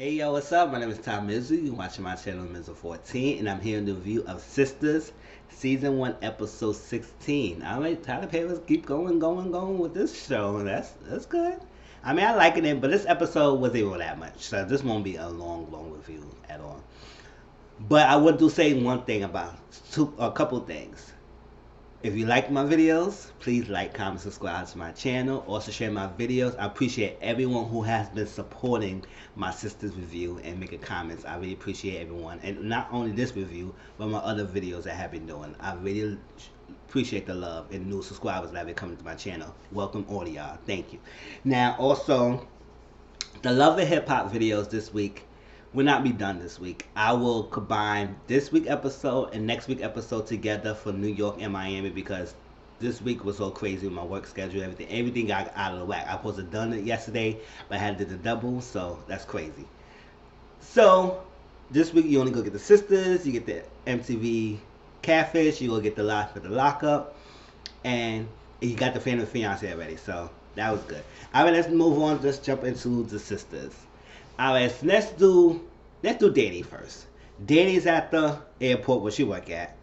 Hey yo, what's up? My name is Mizzle. You're watching my channel Mizzle 14, and I'm here in the review of Sistas, Season 1, Episode 16. Alright, Tyler Perry's keep going with this show, and that's good. I mean, I like it, but this episode wasn't even that much, so this won't be a long review at all. But I would do say one thing about a couple things. If you like my videos, please like, comment, subscribe to my channel. Also share my videos. I appreciate everyone who has been supporting my Sistas review and making comments. I really appreciate everyone. And not only this review, but my other videos I have been doing. I really appreciate the love and new subscribers that have been coming to my channel. Welcome all of y'all. Thank you. Now also, the Love and Hip Hop videos this week will not be done this week. I will combine this week episode and next week episode together for New York and Miami because this week was so crazy with my work schedule. Everything got out of the whack. I supposed to have done it yesterday, but I had to do the double, so that's crazy. So this week you only go get the Sistas, you get the MTV Catfish, you go get the Lock for the Lockup, and you got the Phantom Fiance already. So that was good. All right, let's move on. Let's jump into the Sistas. Alright, so let's do Danny first. Danny's at the airport where she work at.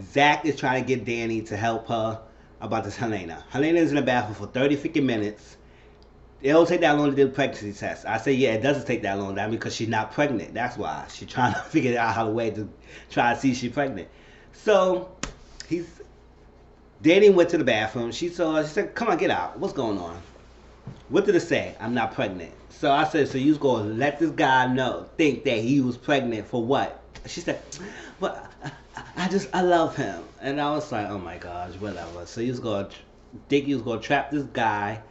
Zach is trying to get Danny to help her about this Helena. Helena's in the bathroom for 30-50 minutes. It don't take that long to do the pregnancy test. I say, yeah, it doesn't take that long. That because she's not pregnant. That's why. She's trying to figure out how to way to try to see if she's pregnant. So, Danny went to the bathroom. She said, come on, get out. What's going on? What did it say? I'm not pregnant. So I said, so you was going to let this guy think that he was pregnant for what? She said, but I love him. And I was like, oh my gosh, whatever. So you was going to think you was going to trap this guy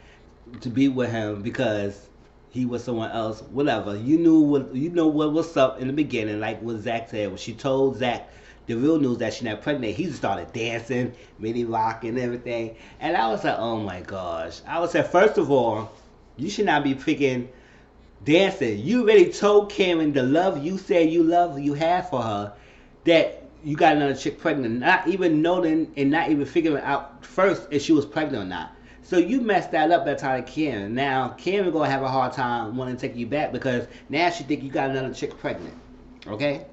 to be with him because he was someone else, whatever. You know what was up in the beginning, like what Zach said. When she told Zach the real news that she's not pregnant, he started dancing, mini rocking and everything. And I was like, oh my gosh. I was like, first of all, you should not be freaking dancing. You already told Karen the love you said you have for her, that you got another chick pregnant, not even knowing and not even figuring out first if she was pregnant or not. So you messed that up that time to Karen. Now Karen gonna have a hard time wanting to take you back because now she think you got another chick pregnant. Okay?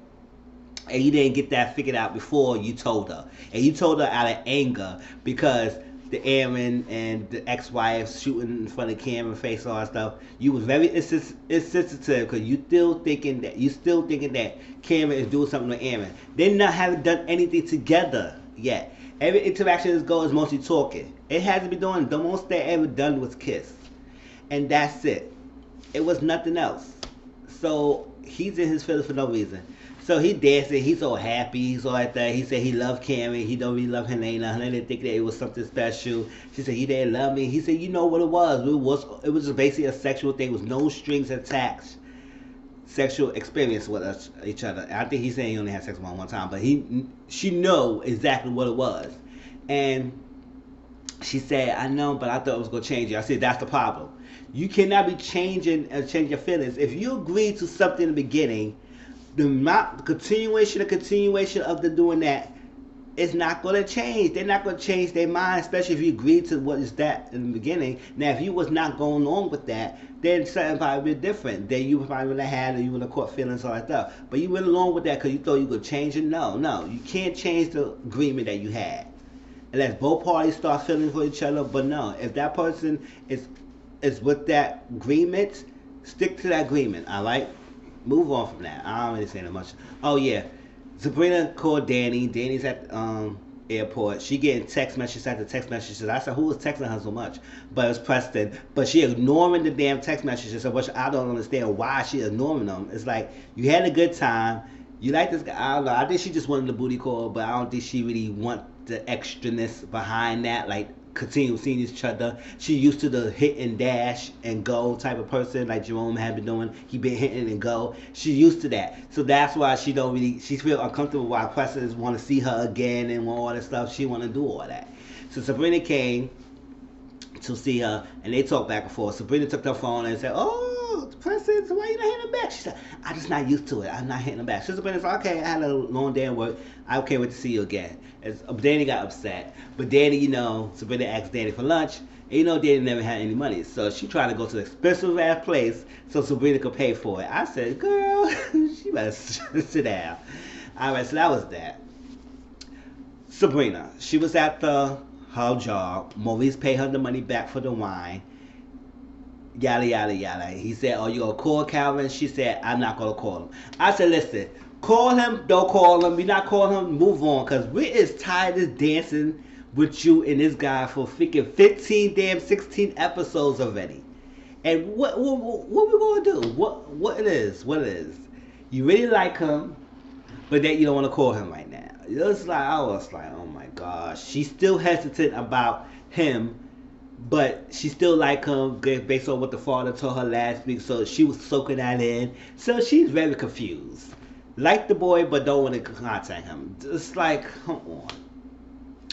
And you didn't get that figured out before you told her. And you told her out of anger because the Aaron and the ex-wife shooting in front of Cameron's face, all that stuff. You was very insensitive because you still thinking that Cameron is doing something with Aaron. They not haven't done anything together yet. Every interaction is mostly talking. It hasn't been doing. The most they ever done was kiss, and that's it. It was nothing else. So he's in his feelings for no reason. So he dancing, he's so happy, he's all like that. He said he loved Karen, he don't really love Helena. Helena didn't think that it was something special. She said he didn't love me. He said, you know what it was? It was just basically a sexual thing with no strings attached. Sexual experience with each other. I think he's saying he only had sex one time, but she know exactly what it was. And she said, I know, but I thought it was going to change you. I said, that's the problem. You cannot be changing your feelings. If you agree to something in the beginning, the continuation of the doing that is not going to change. They're not going to change their mind, especially if you agree to what is that in the beginning. Now, if you was not going along with that, then something probably be different. Then you probably would have had, you would have caught feelings all that stuff. But you went along with that because you thought you could change it. No, you can't change the agreement that you had unless both parties start feeling for each other. But no, if that person is with that agreement, stick to that agreement. All right. Move on from that. I don't really say that much. Oh yeah, Sabrina called Danny. Danny's at airport. She getting text messages after text messages. I said, who was texting her so much? But it was Preston. But she ignoring the damn text messages, which I don't understand why she ignoring them. It's like you had a good time. You like this guy. I don't know. I think she just wanted the booty call, but I don't think she really want the extraness behind that. Like continue seeing each other. She used to the hit and dash and go type of person like Jerome had been doing. He been hitting and go. She used to that. So that's why she feel uncomfortable why Preston want to see her again and all that stuff. She want to do all that. So Sabrina came to see her and they talked back and forth. Sabrina took her phone and said, oh, Princess, why you not hitting him back? She said, I'm just not used to it. I'm not hitting him back. Sister Brenda said, okay, I had a long day at work. I can't wait to see you again. Danny got upset. But Danny, Sabrina asked Danny for lunch. And Danny never had any money. So she tried to go to an expensive ass place so Sabrina could pay for it. I said, girl, she better sit down. Alright, so that was that. Sabrina, she was at her job. Maurice paid her the money back for the wine. Yada, yada, yada. He said, oh, you going to call Calvin? She said, I'm not going to call him. I said, listen, call him, don't call him. You're not calling him, move on. Because we is tired of dancing with you and this guy for freaking 16 episodes already. And what we going to do? What it is? You really like him, but that you don't want to call him right now. I was like, oh my gosh. She's still hesitant about him, but she still like him based on what the father told her last week. So she was soaking that in. So she's very confused. Like the boy, but don't want to contact him. It's like, come on.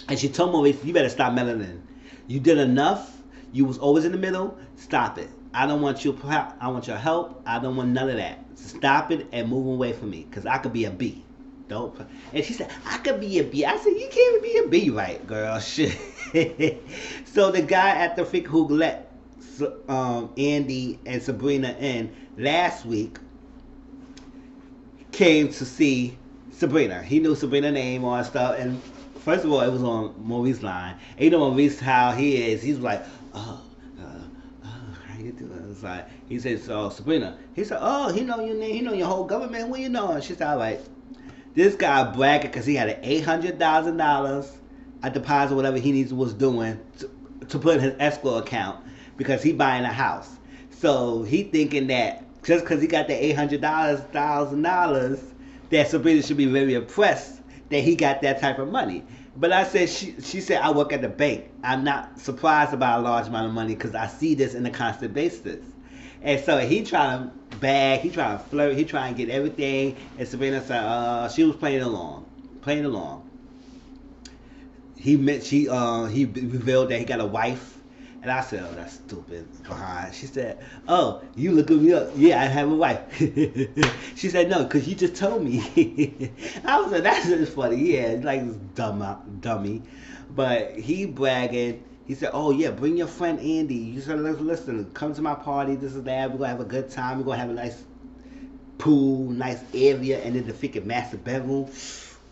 And she told Maurice, you better stop meddling. You did enough. You was always in the middle. Stop it. I don't want your help. I want your help. I don't want none of that. Stop it and move away from me, because I could be a B. Don't. And she said, I could be a B. I said, you can't be a B, right, girl? Shit. So the guy at the freak who let Andy and Sabrina in last week came to see Sabrina. He knew Sabrina's name and stuff. And first of all, it was on Maurice's line. And Maurice, how he is. He's like, oh, how you doing? It's like, he says, oh, Sabrina. He said, oh, he know your name. He know your whole government. What you know? And she said, all right. This guy bragging because he had an $800,000 a deposit, whatever he was doing to put in his escrow account because he buying a house. So he thinking that just because he got the $800,000, that Sabrina should be very impressed that he got that type of money. But I said, she said, I work at the bank. I'm not surprised about a large amount of money because I see this in a constant basis. And so he trying to bag, he trying to flirt, he trying to get everything. And Sabrina said, she was playing along. He revealed that he got a wife. And I said, oh, that's stupid. Behind. She said, oh, you looking me up. Yeah, I have a wife. She said, no, because you just told me. I was like, that's just funny. Yeah, like this dummy. But he bragging. He said, oh, yeah, bring your friend Andy. You said, listen, come to my party. This is that. We're going to have a good time. We're going to have a nice pool, nice area, and then the freaking master bedroom.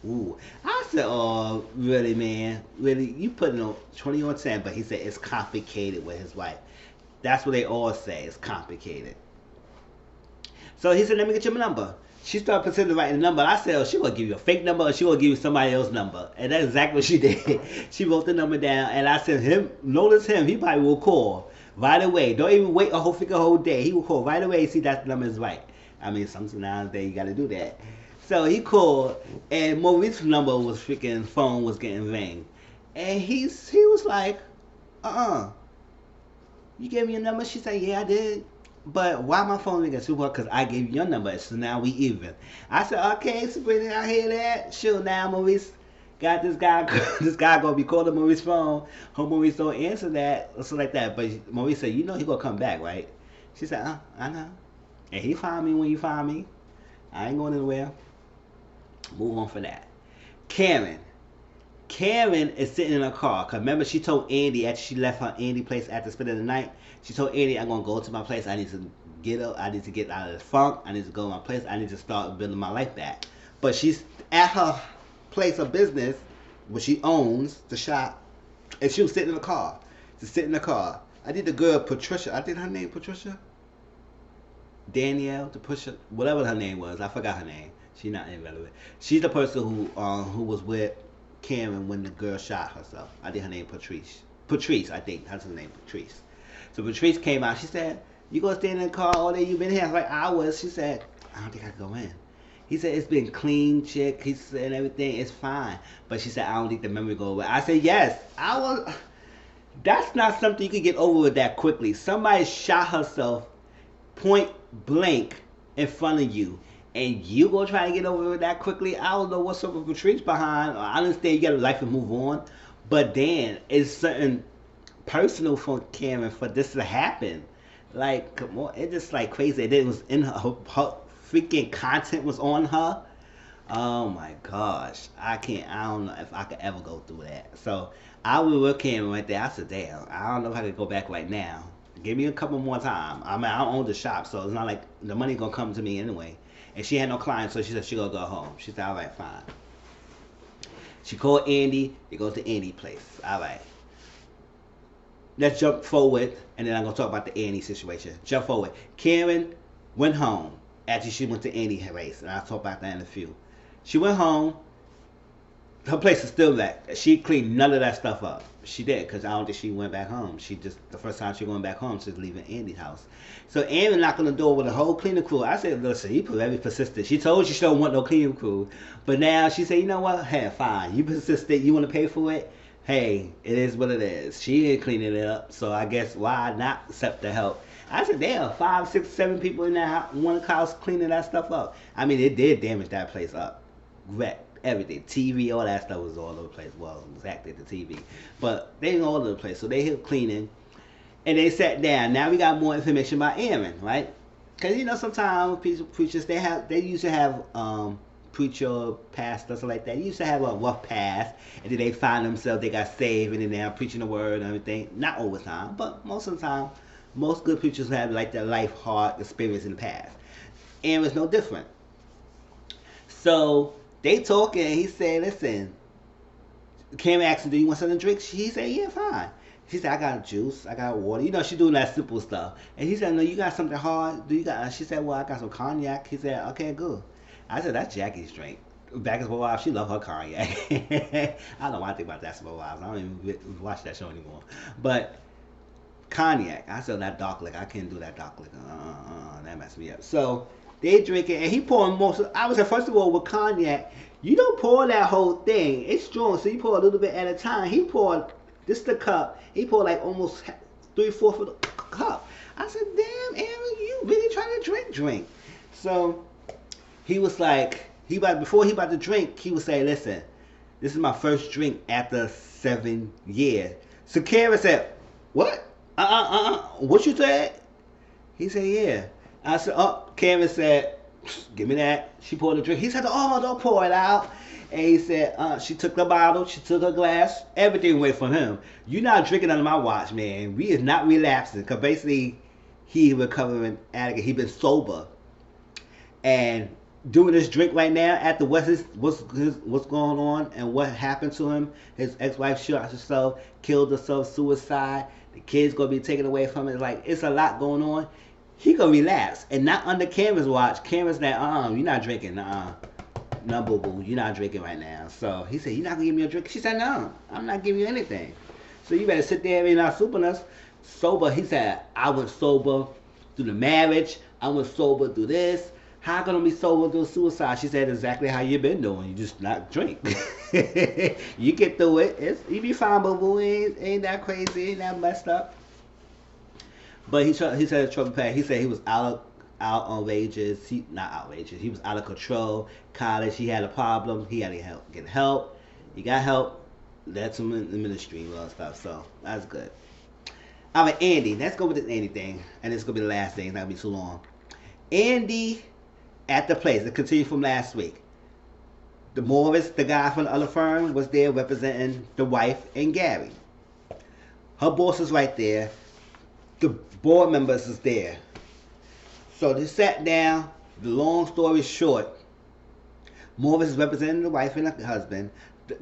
Ooh. I said, oh, really, man? Really? You putting on 20 on 10, but he said it's complicated with his wife. That's what they all say. It's complicated. So he said, let me get your number. She started pretending to write the number. I said, oh, she going to give you a fake number or she going to give you somebody else's number. And that's exactly what she did. She wrote the number down, and I said, notice him. He probably will call right away. Don't even wait a whole day. He will call right away and see that the number is right. I mean, sometimes you got to do that. So he called, and Maurice's number was freaking phone was getting ring. And he was like, you gave me your number? She said, yeah, I did. But why my phone ringing super? Because I gave you your number, so now we even. I said, okay, Sabrina, I hear that. Sure, now Maurice got this guy. This guy gonna be calling Maurice's phone. Hope Maurice don't answer that or something like that. But Maurice said, you know he gonna come back, right? She said, I know. And he find me when you find me. I ain't going anywhere. Move on for that. Karen is sitting in her car. Cause remember she told Andy after she left her Andy place after spending the night. She told Andy, I'm gonna go to my place. I need to get up. I need to get out of the funk. I need to go to my place. I need to start building my life back. But she's at her place of business, where she owns the shop, and she was sitting in the car. I did the girl Patricia. I did her name Patricia. Danielle, Patricia, whatever her name was. I forgot her name. She's not irrelevant. She's the person who was with Karen when the girl shot herself. I did her name Patrice. I think that's her name, Patrice. So Patrice came out. She said, you gonna stay in the car all day? You've been here for like hours. She said, I don't think I can go in. He said, it's been clean, chick. He said, everything is fine. But she said, I don't think the memory go away. I said, yes. That's not something you can get over with that quickly. Somebody shot herself point blank in front of you. And you gonna try to get over it that quickly? I don't know what's up with Patrice behind. I understand you got a life and move on. But then, it's something personal for Karen for this to happen. Like, come on, it's just like crazy. And then it was in her freaking content was on her. Oh my gosh, I don't know if I could ever go through that. So I was with Cameron right there. I said, damn, I don't know if I could go back right now. Give me a couple more time. I mean, I own the shop, so it's not like the money gonna come to me anyway. And she had no clients, so she said she gonna go home. She said, all right, fine. She called Andy. They go to Andy's place. All right. Let's jump forward, and then I'm gonna talk about the Andy situation. Jump forward. Karen went home after she went to Andy's race, and I'll talk about that in a few. She went home. Her place is still that. She cleaned none of that stuff up. She did, because I don't think she went back home. She just, the first time she went back home, she was leaving Andy's house. So Andy knocked on the door with a whole cleaning crew. I said, listen, you very persistent. She told you she don't want no cleaning crew. But now she said, you know what? Hey, fine. You persistent. You want to pay for it? Hey, it is what it is. She ain't cleaning it up. So I guess why not accept the help? I said, damn, 5, 6, 7 people in that one house cleaning that stuff up. I mean, it did damage that place up. Wrecked everything. TV, all that stuff was all over the place. Well, exactly the TV. But they were all over the place. So they hit cleaning. And they sat down. Now we got more information about Aaron, right? Because, you know, sometimes preachers, they used to have preacher, pastors, like that. They used to have a rough past. And then they find themselves, they got saved, and then they're preaching the word and everything. Not all the time, but most of the time. Most good preachers have like their life hard experience in the past. Aaron's no different. So they talking, and he said, listen, Cam asked him, do you want something to drink? He said, yeah, fine. She said, I got juice, I got water. You know, she doing that simple stuff. And he said, no, you got something hard? Do you got? She said, well, I got some cognac. He said, okay, good. I said, that's Jackie's drink. Back as my wife, she love her cognac. I don't know why I think about that as my wife. I don't even watch that show anymore. But cognac. I said that dark liquor. I can't do that dark liquor. That messed me up. So they drink it, and he pouring most. I was like, first of all, with cognac, you don't pour that whole thing. It's strong, so you pour a little bit at a time. He poured this the cup. He poured like almost 3/4 of the cup. I said, damn, Aaron, you really trying to drink. So he was like, before he about to drink, he was saying, listen, this is my first drink after 7 years. So Karen said, what? What you said? He said, yeah. I said, oh, Karen said, give me that. She poured the drink. He said, oh, don't pour it out. And he said, she took the bottle, she took her glass, everything away from him. You're not drinking under my watch, man. We is not relapsing. Because basically, he recovering addict. He been sober. And doing this drink right now, after what's going on and what happened to him, his ex-wife shot herself, killed herself, suicide. The kid's gonna be taken away from it. Like, it's a lot going on. He gonna relapse, and not under Cameron's watch. Cameron's like, you're not drinking. No, boo boo, you're not drinking right now. So he said, you're not gonna give me a drink. She said, no, I'm not giving you anything. So you better sit there and not souping us. Sober. He said, I was sober through the marriage. I was sober through this. How can I be sober through suicide? She said, exactly how you been doing. You just not drink. You get through it. You be fine, boo boo. Ain't that crazy? Ain't that messed up? But he said a trouble pack. He said he was out outrageous. Not outrageous. He was out of control. College. He had a problem. He had to get help. He got help. Led him in the ministry and all that stuff. So that's good. All right, Andy. Let's go with this Andy thing, and it's gonna be the last thing. It's not gonna be too long. Andy at the place. It continued from last week. The Morris, the guy from the other firm, was there representing the wife and Gary. Her boss is right there. The board members is there. So they sat down. The long story short, Morris is representing the wife and the husband.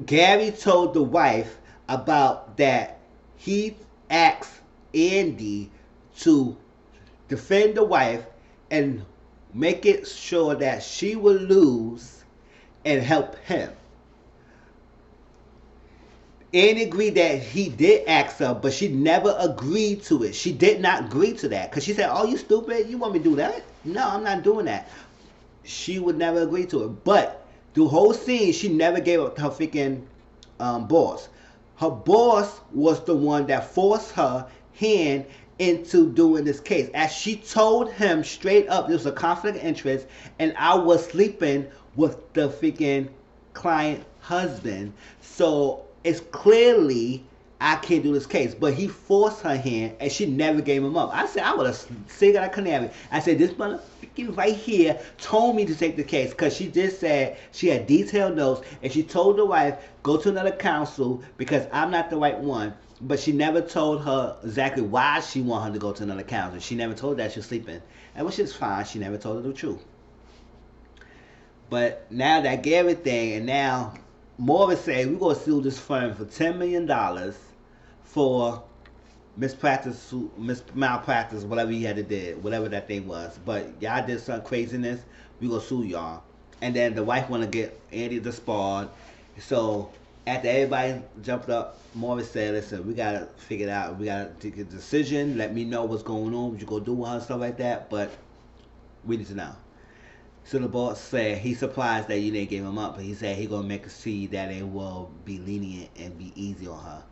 Gary told the wife about that he asked Andy to defend the wife and make it sure that she will lose and help him. Andy agreed that he did ask her, but she never agreed to it. She did not agree to that. Because she said, oh, you stupid? You want me to do that? No, I'm not doing that. She would never agree to it. But the whole scene, she never gave up her freaking boss. Her boss was the one that forced her hand into doing this case. As she told him straight up, there was a conflict of interest, and I was sleeping with the freaking client husband. So it's clearly I can't do this case. But he forced her hand, and she never gave him up. I said, I would have sing at a canary. I said, this motherfucker right here told me to take the case, because she just said she had detailed notes, and she told the wife, go to another counsel because I'm not the right one. But she never told her exactly why she wanted her to go to another counsel. She never told her that she was sleeping, and which is fine. She never told her the truth. But now that Gary thing, and now Morris said we're gonna sue this firm for $10 million for malpractice, whatever he had to do, whatever that thing was. But y'all did some craziness, we gonna sue y'all. And then the wife wanna get Andy disbarred. So after everybody jumped up, Morris said, listen, we gotta figure it out. We gotta take a decision. Let me know what's going on, what you gonna do with her and stuff like that. But we need to know. So the boss said he's surprised that you didn't give him up, but he said he gonna make her see that it will be lenient and be easy on her.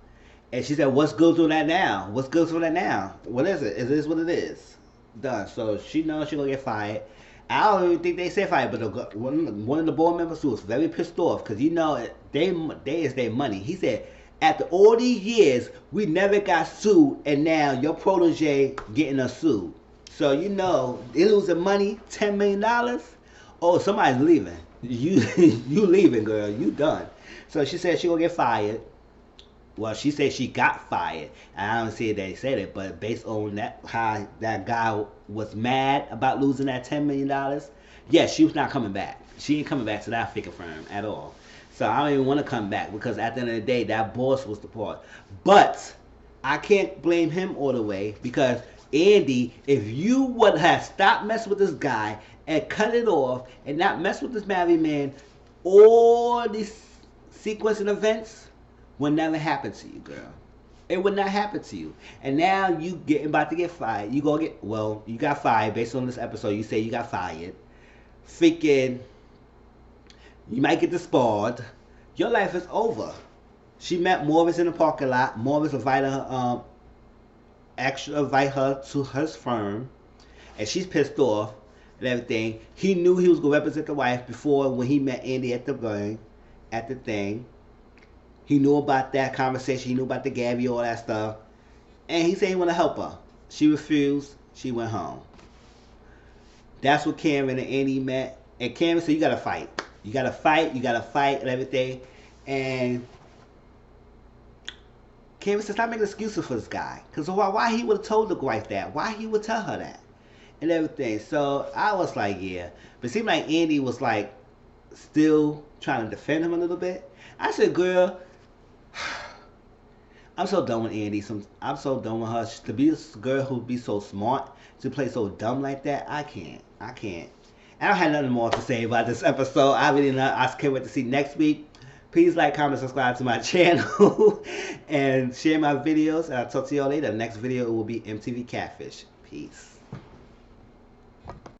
And she said, what's good with that now? What's good with that now? What is it? It is what it is. Done. So she knows she's gonna get fired. I don't even think they said fired, but one of the board members who was very pissed off, because you know they is their money. He said, after all these years, we never got sued, and now your protege getting us sued. So you know they losing money, $10 million. Oh, somebody's leaving. You leaving, girl. You done. So she said she gonna get fired. Well, she said she got fired. I don't see that they said it, but based on that, how that guy was mad about losing that $10 million, yes, she was not coming back. She ain't coming back to that figure firm at all. So I don't even want to come back, because at the end of the day, that boss was the part. But I can't blame him all the way, because Andy, if you would have stopped messing with this guy and cut it off and not mess with this married man, all these sequence of events would never happen to you, girl. It would not happen to you. And now you about to get fired. You gonna get, well, you got fired based on this episode. You say you got fired. Freaking, you might get disbarred. Your life is over. She met Morris in the parking lot. Morris invited her, invite her to his firm, and she's pissed off and everything. He knew he was gonna represent the wife before, when he met Andy at the thing. He knew about that conversation. He knew about the Gabby, all that stuff, and he said he wanted to help her. She refused. She went home. That's what Cameron and Andy met. And Cameron said, "You gotta fight. You gotta fight. You gotta fight and everything." And Cameron said, stop making excuses for this guy. Because why he would have told the wife that? Why he would tell her that? And everything. So I was like, yeah. But it seemed like Andy was like still trying to defend him a little bit. I said, girl, I'm so done with Andy. I'm so done with her. To be this girl who be so smart, to play so dumb like that, I can't. I don't have nothing more to say about this episode. I can't wait to see next week. Please like, comment, subscribe to my channel, and share my videos. And I'll talk to y'all later. The next video will be MTV Catfish. Peace.